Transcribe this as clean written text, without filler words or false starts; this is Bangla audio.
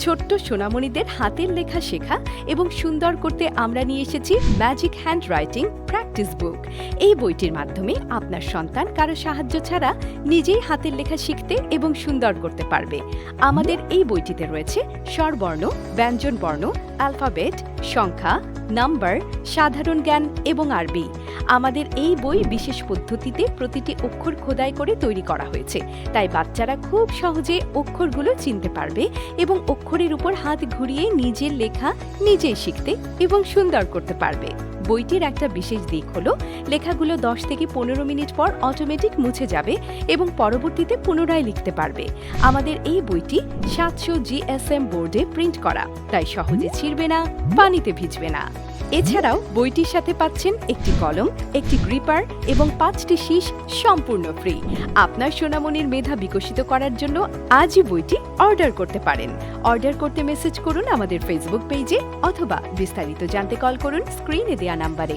ছোট্ট সোনামণিদের হাতের লেখা শেখা এবং সুন্দর করতে আমরা নিয়ে এসেছি ম্যাজিক হ্যান্ড রাইটিং প্র্যাকটিস বুক। এই বইটির মাধ্যমে আপনার সন্তান কারো সাহায্য ছাড়া নিজেই হাতের লেখা শিখতে এবং সুন্দর করতে পারবে। আমাদের এই বইটিতে রয়েছে স্বরবর্ণ, ব্যঞ্জনবর্ণ, অ্যালফাবেট, সংখ্যা, নাম্বার, সাধারণ জ্ঞান এবং আরবি। আমাদের এই বই বিশেষ পদ্ধতিতে প্রতিটি অক্ষর খোদাই করে তৈরি করা হয়েছে, তাই বাচ্চারা খুব সহজে অক্ষরগুলো চিনতে পারবে এবং অক্ষরের উপর হাত ঘুরিয়ে নিজের লেখা নিজেই শিখতে এবং সুন্দর করতে পারবে। বইটির একটা বিশেষ দিক হলো লেখাগুলো 10 থেকে 15 মিনিট পর অটোমেটিক মুছে যাবে এবং পরবর্তীতে পুনরায় লিখতে পারবে। আমাদের এই বইটি 700 GSM বোর্ডে প্রিন্ট করা, তাই সহজে ছিঁড়বে না, পানিতে ভিজবে না। এছাড়াও বইটির সাথে পাচ্ছেন একটি কলম, একটি গ্রিপার এবং 5টি শীষ সম্পূর্ণ ফ্রি। আপনার সোনামণির মেধা বিকশিত করার জন্য আজই বইটি অর্ডার করতে পারেন। অর্ডার করতে মেসেজ করুন আমাদের ফেসবুক পেজে অথবা বিস্তারিত জানতে কল করুন স্ক্রিনে দেওয়া নাম্বারে।